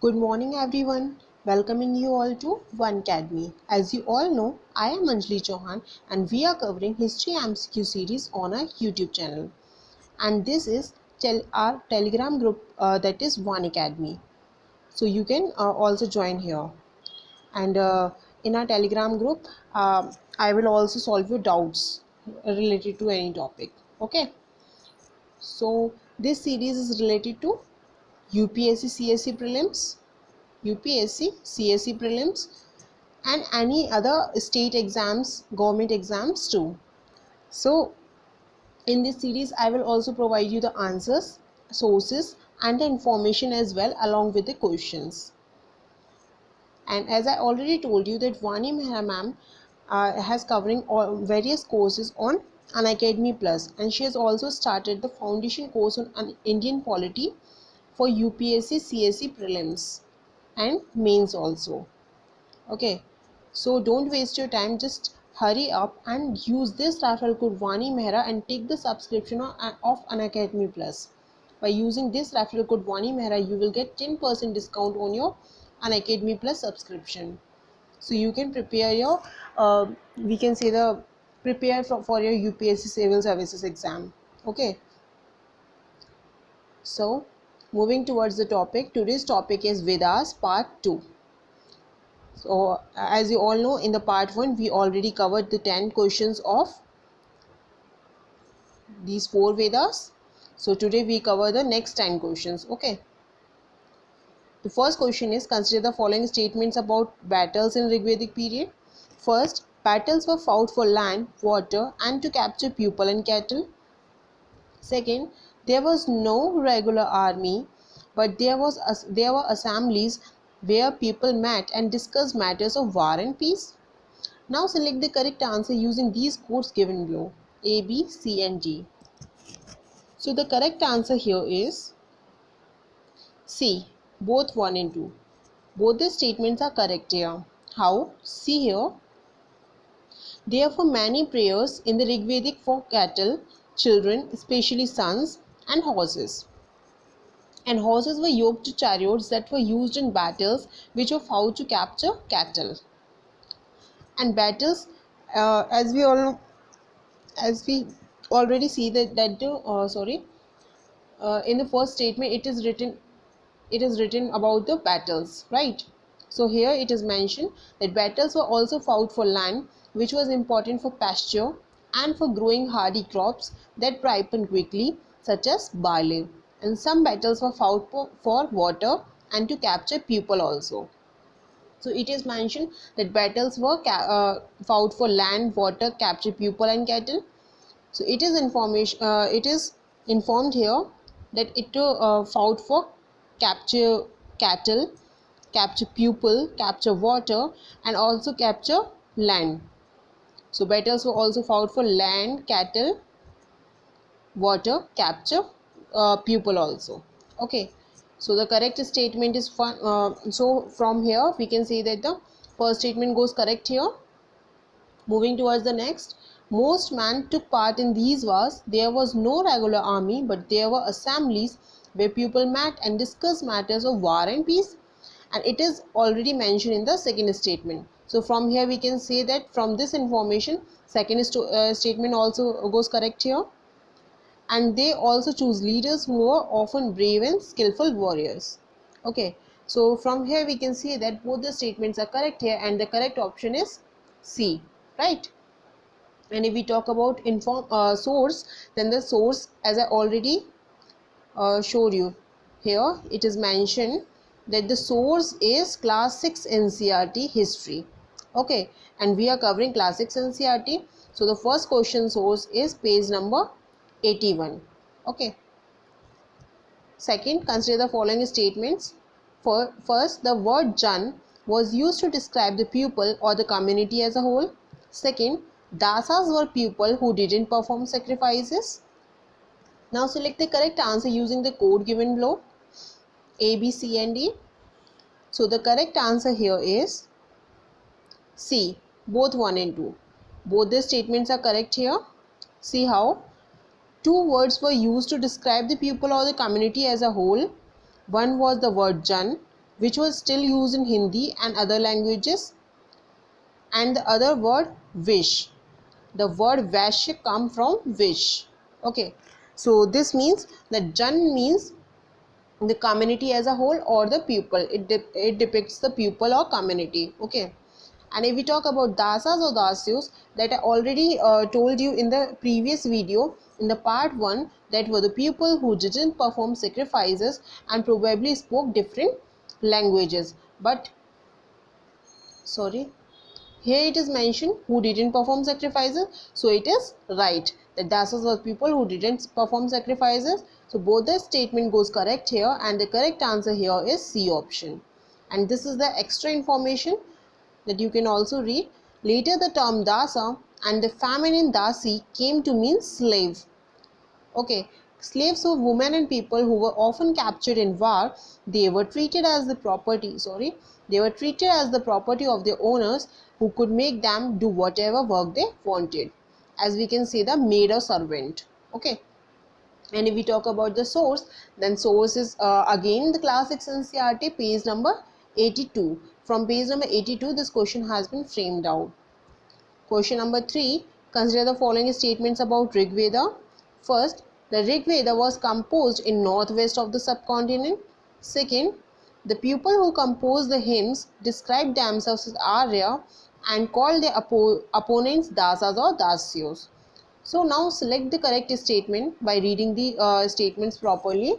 Good morning everyone. Welcoming you all to One Academy. As you all know, I am Anjali Chauhan and we are covering History MCQ series on our YouTube channel. And this is our Telegram group that is One Academy. So you can also join here. And in our Telegram group, I will also solve your doubts related to any topic. Okay. So this series is related to UPSC CSE prelims, UPSC, CSE prelims, and any other state exams, government exams too. So, in this series, I will also provide you the answers, sources, and the information as well, along with the questions. And as I already told you, that Vani Mehra ma'am has covering all various courses on Unacademy Plus, and she has also started the foundation course on Indian polity for UPSC, CSE prelims and mains also. Okay, so don't waste your time, just hurry up and use this referral code Vani Mehra and take the subscription of Unacademy Plus. By using this referral code Vani Mehra, you will get 10% discount on your Unacademy Plus subscription. So you can prepare your we can say the prepare for your UPSC civil services exam. Okay, so moving towards the topic, today's topic is Vedas part 2. So as you all know, in the part 1 we already covered the 10 questions of these 4 Vedas. So today we cover the next 10 questions. Okay, the first question is, consider the following statements about battles in Rigvedic period. First, battles were fought for land, water and to capture people and cattle. Second, there was no regular army, but there were assemblies where people met and discussed matters of war and peace. Now select the correct answer using these codes given below, A, B, C and D. So the correct answer here is C, both 1 and 2. Both the statements are correct here. How? See here. Therefore many prayers in the Rigvedic for cattle, children, especially sons and horses. And horses were yoked to chariots that were used in battles which were fought to capture cattle. And battles, as we all know, as we already see in the first statement it is written about the battles, right? So here it is mentioned that battles were also fought for land, which was important for pasture and for growing hardy crops that ripen quickly, such as barley. And some battles were fought for water and to capture people also. So it is mentioned that battles were fought for land, water, capture people and cattle. So it is information. It is informed here that it fought for capture cattle, capture people, capture water, and also capture land. So battles were also fought for land, cattle, water, capture people also. Okay. So the correct statement is so from here we can say that the first statement goes correct here. Moving towards the next, most men took part in these wars. There was no regular army, but there were assemblies where people met and discussed matters of war and peace. And it is already mentioned in the second statement. So from here we can say that from this information, second statement also goes correct here. And they also choose leaders who were often brave and skillful warriors. Okay, so from here we can see that both the statements are correct here, and the correct option is C, right? And if we talk about source, then the source, as I already showed you here, it is mentioned that the source is class 6 NCERT history. Okay, and we are covering class 6 NCERT. So the first question source is page number 81. Okay, second, consider the following statements. First, the word Jan was used to describe the pupil or the community as a whole. Second, dasas were people who didn't perform sacrifices. Now select the correct answer using the code given below, A, B, C and D. So the correct answer here is C, both 1 and 2. Both the statements are correct here. See how? Two words were used to describe the people or the community as a whole. One was the word Jan which was still used in Hindi and other languages. And the other word wish. The word Vaishya come from wish. Okay. So this means that Jan means the community as a whole or the pupil. It depicts the pupil or community. Okay. And if we talk about dasas or dasyos, that I already told you in the previous video in the part 1, that were the people who didn't perform sacrifices and probably spoke different languages. But sorry, here it is mentioned who didn't perform sacrifices, so it is right that dasas were people who didn't perform sacrifices. So both the statement goes correct here, and the correct answer here is C option. And this is the extra information that you can also read. Later the term dasa and the feminine dasi came to mean slave. Okay, slaves were women and people who were often captured in war. They were treated as the property, they were treated as the property of their owners, who could make them do whatever work they wanted. As we can say, the maid or servant. Okay. And if we talk about the source, then source is again the class 6 NCERT, page number 82. From page number 82, this question has been framed out. Question number 3. Consider the following statements about Rig Veda. First, the Rig Veda was composed in northwest of the subcontinent. Second, the people who composed the hymns described themselves as Arya and called their opponents Dasas or Dasyos. So now select the correct statement by reading the statements properly.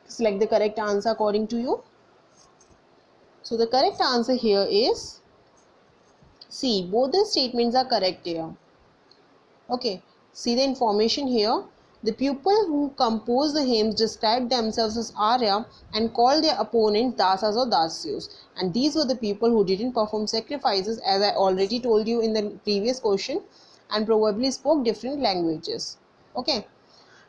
Select the correct answer according to you. So the correct answer here is C. Both the statements are correct here. Okay. See the information here. The people who composed the hymns described themselves as Arya and called their opponents Dasas or Dasyos. And these were the people who didn't perform sacrifices, as I already told you in the previous question, and probably spoke different languages. Okay.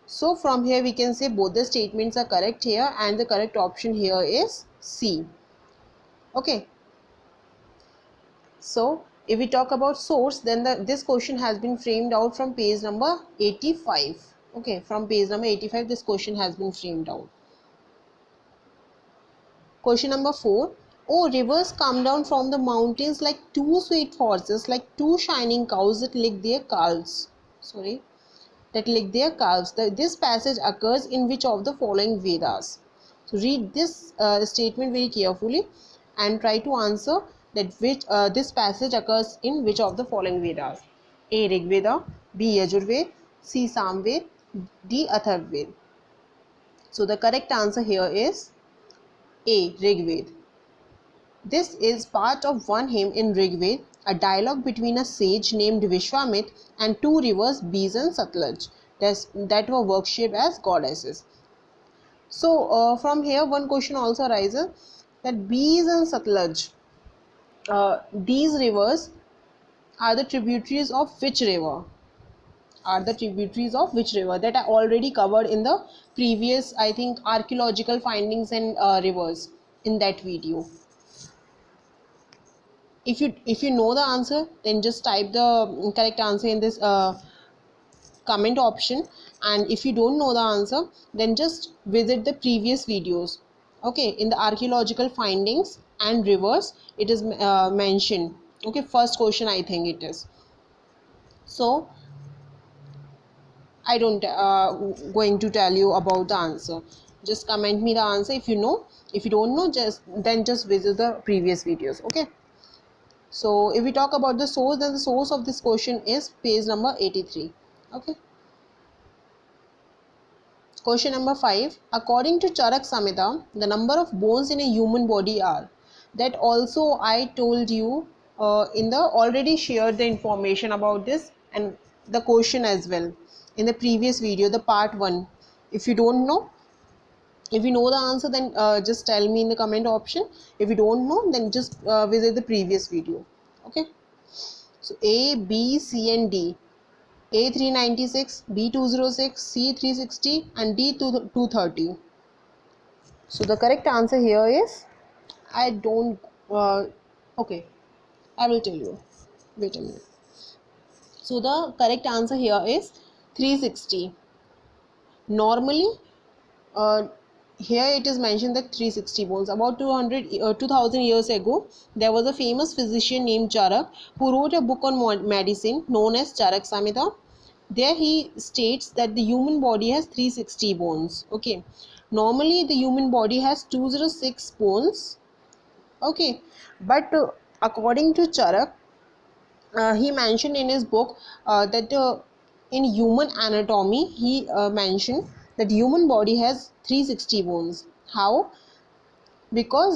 So from here we can say both the statements are correct here, and the correct option here is C. Okay. So if we talk about source, then this question has been framed out from page number 85. Okay, from page number 85 this question has been framed out. Question number 4. Oh, rivers come down from the mountains like two sweet horses, like two shining cows that lick their calves. This passage occurs in which of the following Vedas? So read this statement very carefully and try to answer that which this passage occurs in which of the following Vedas. A. Rig Veda, B. Yajurved, C. Samved, D. Atharvaved. So the correct answer here is A. Rig Veda. This is part of one hymn in Rig Veda, a dialogue between a sage named Vishwamitra and two rivers, Beas and Satluj, that were worshipped as goddesses. So from here one question also arises that Beas and Satluj, these rivers are the tributaries of which river? That I already covered in the previous, I think, archaeological findings and rivers in that video. If you know the answer, then just type the correct answer in this comment option, and if you don't know the answer, then just visit the previous videos. Okay, in the archaeological findings and rivers it is mentioned. Okay, first question I think it is. So I don't going to tell you about the answer. Just comment me the answer if you know. If you don't know, just visit the previous videos. Okay. So if we talk about the source, then the source of this question is page number 83. Okay. Question number 5. According to Charak Samhita, the number of bones in a human body are. That also I told you in the already shared the information about this and the question as well in the previous video, the part 1. If you don't know, if you know the answer, then just tell me in the comment option. If you don't know, then just visit the previous video. Okay. So A, B, C and D. A 396, B 206, C 360 and D 230. So the correct answer here is, I don't okay, I will tell you. Wait a minute. So the correct answer here is 360. Normally here it is mentioned that 360 bones. About 2000 years ago, there was a famous physician named Charak who wrote a book on medicine known as Charak Samhita. There he states that the human body has 360 bones. Okay, normally the human body has 206 bones. Okay, but according to Charak, he mentioned in his book that in human anatomy he mentioned that human body has 360 bones. How? Because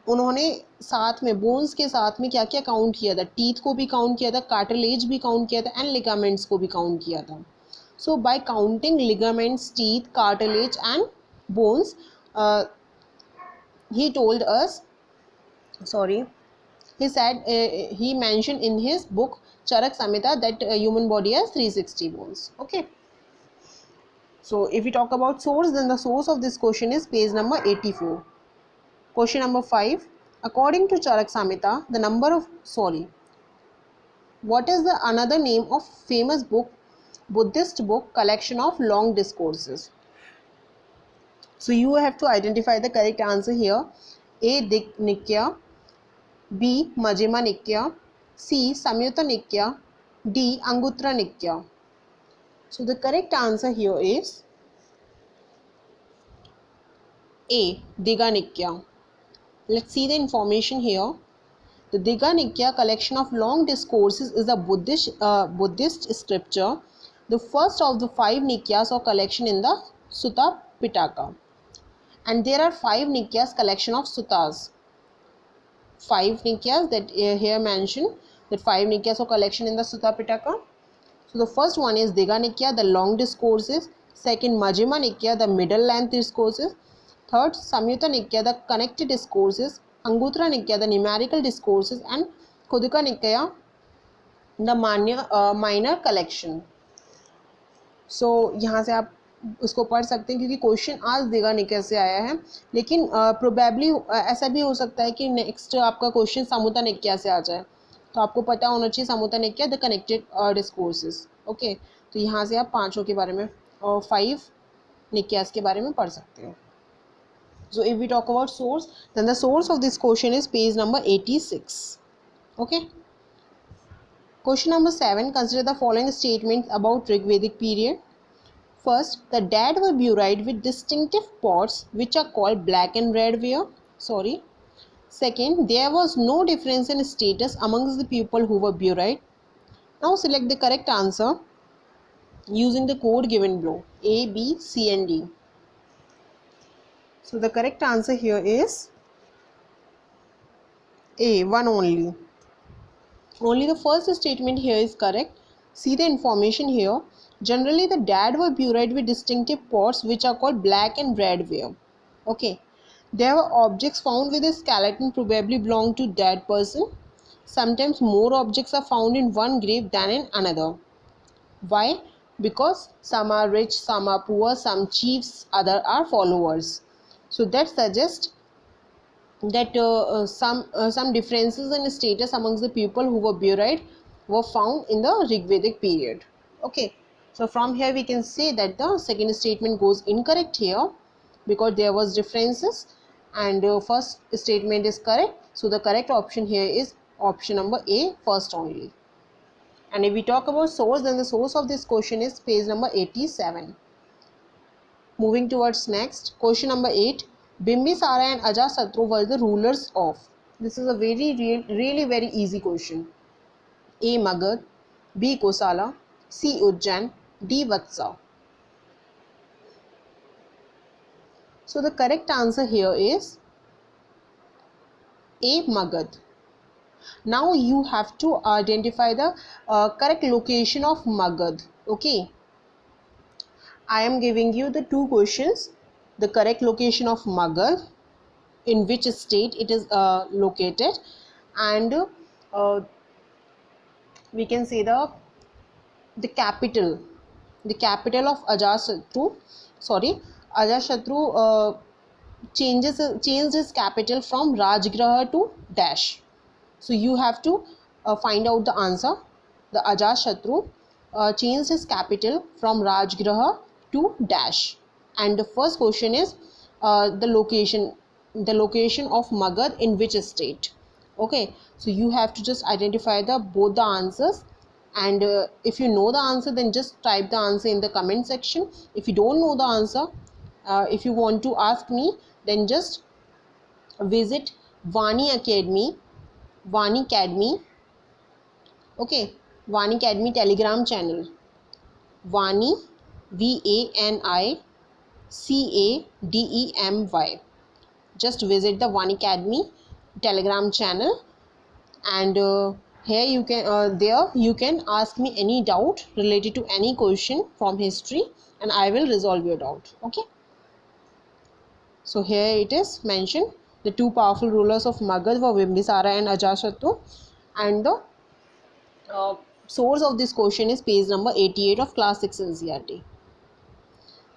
उन्होंने साथ में bones के साथ में क्या क्या count किया था, टीथ को भी काउंट किया था, कार्टिलेज भी काउंट किया था एंड लिगामेंट्स को भी काउंट किया था. So by counting ligaments, teeth, cartilage and bones, he told us, sorry, he said, he mentioned in his book Charak Samhita that human body has 360 bones. Okay, so if we talk about source, then the source of this question is page number 84. Question number 5. According to Charak Samhita, the number of, what is the another name of famous book, Buddhist book, collection of long discourses? So you have to identify the correct answer here. A. Nikya, B. Majjhima Nikya, C. Samyutta Nikya, D. Anguttara Nikya. So the correct answer here is A. Digha Nikya. Let's see the information here. The Digha Nikya, collection of long discourses, is a Buddhist scripture, the first of the 5 Nikyas or collection in the Sutta Pitaka. And there are 5 Nikyas, collection of suttas. 5 Nikyas that here mentioned, that 5 Nikyas or collection in the Sutta Pitaka. So the first one is Digha Nikya, the long discourses. Second, Majjhima Nikya, the middle length discourses. Third, Samyutta Nikya, the connected discourses. Anguttara Nikya, the numerical discourses. And Khuddaka Nikaya, the minor collection. So यहाँ से आप उसको पढ़ सकते हैं क्योंकि question आज दिगा निकय से आया है, लेकिन प्रोबेबली ऐसा भी हो सकता है कि नेक्स्ट आपका क्वेश्चन समूता निक्या से आ जाए, तो आपको पता होना चाहिए समूता निक्या द कनेक्टेड डिस्कोर्सेस. ओके, तो यहाँ से आप 5 के बारे में और 5 निक्यास के बारे में पढ़ सकते हो. So if we talk about source, then the source of this question is page number 86. Okay. Question number 7. Consider the following statements about Rigvedic period. First, the dead were buried with distinctive pots which are called black and red ware. Second, there was no difference in status amongst the people who were buried. Now select the correct answer using the code given below, A, B, C and D. So the correct answer here is A, 1 only. Only the first statement here is correct. See the information here. Generally, the dead were buried with distinctive pots which are called black and red ware. Okay. There were objects found with a skeleton probably belong to dead person. Sometimes more objects are found in one grave than in another. Why? Because some are rich, some are poor, some chiefs, other are followers. So that suggests that some differences in status amongst the people who were buried were found in the Rigvedic period. Okay, so from here we can say that the second statement goes incorrect here because there was differences, and first statement is correct. So the correct option here is option number A, first only. And if we talk about source, then the source of this question is page number 87. Moving towards next, question number 8. Bimbisara and Ajasatru were the rulers of. This is a really very easy question. A. Magad, B. Kosala, C. Ujjain, D. Vatsa. So the correct answer here is A. Magad. Now you have to identify the correct location of Magad. Okay. I am giving you the 2 questions. The correct location of Magad, in which state it is located, and we can say the capital of Ajasatru. Ajasatru changed his capital from Rajgraha to dash. So you have to find out the answer. The Ajasatru changed his capital from Rajgraha to dash. And the first question is, the location of Magad in which state. Okay, so you have to just identify the both the answers, and if you know the answer, then just type the answer in the comment section. If you don't know the answer, if you want to ask me, then just visit Vani Academy, okay, Vani Academy Telegram channel, Vani, VANICADEMY. Just visit the Vani Academy Telegram channel, and here you can there you can ask me any doubt related to any question from history, and I will resolve your doubt. Okay, so here it is mentioned the two powerful rulers of Magad were Bimbisara and Ajatashatru, and the uh, source of this question is page number 88 of class 6 NCERT.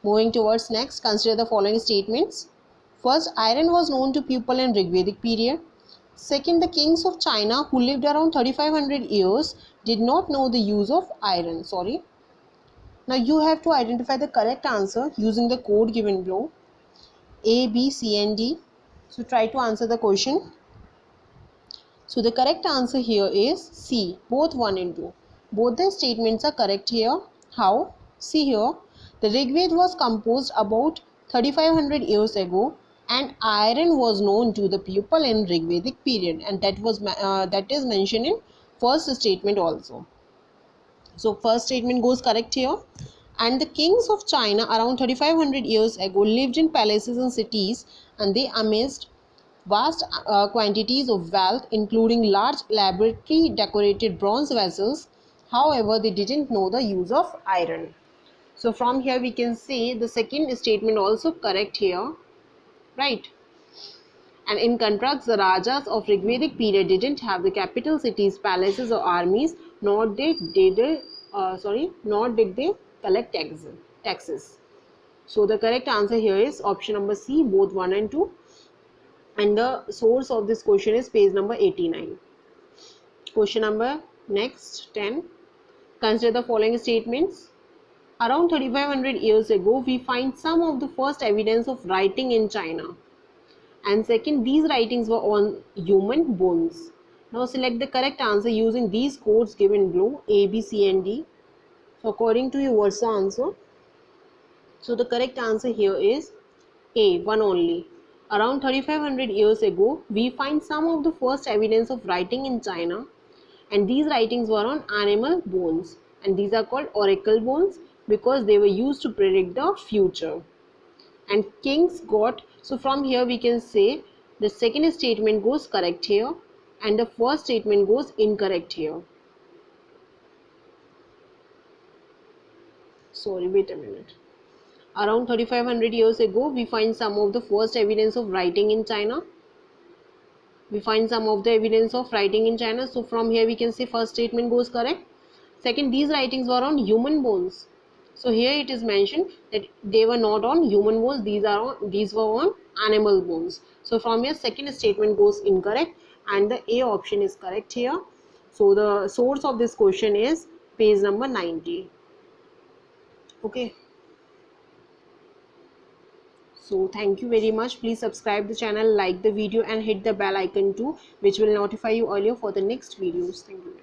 Moving towards next, consider the following statements. First, iron was known to people in Rigvedic period. Second, the kings of China who lived around 3500 years did not know the use of iron. Now you have to identify the correct answer using the code given below, A, B, C and D. So try to answer the question. So the correct answer here is C, both 1 and 2. Both the statements are correct here. How? See here, the Rigveda was composed about 3500 years ago, and iron was known to the people in Rigvedic period, and that is mentioned in first statement also. So first statement goes correct here. And the kings of China around 3500 years ago lived in palaces and cities, and they amassed vast quantities of wealth, including large elaborately decorated bronze vessels. However, they didn't know the use of iron. So from here we can say the second statement also correct here, right? And in contrast, the Rajas of Rigvedic period didn't have the capital cities, palaces or armies, nor did they collect taxes. So the correct answer here is option number C, both 1 and 2. And the source of this question is page number 89. Question number next 10. Consider the following statements. Around 3500 years ago, we find some of the first evidence of writing in China. And second, these writings were on human bones. Now select the correct answer using these codes given below, A, B, C and D. So according to you, what's the answer? So the correct answer here is A, 1 only. Around 3500 years ago, we find some of the first evidence of writing in China, and these writings were on animal bones, and these are called oracle bones because they were used to predict the future. And kings got, so from here we can say the second statement goes correct here and the first statement goes incorrect here. Sorry, wait a minute. Around 3500 years ago, we find some of the first evidence of writing in China. So from here we can say first statement goes correct. Second, these writings were on human bones. So here it is mentioned that they were not on human bones, these were on animal bones. So from here second statement goes incorrect and the A option is correct here. So the source of this question is page number 90. Okay. So thank you very much. Please subscribe the channel, like the video and hit the bell icon too, which will notify you earlier for the next videos. Thank you.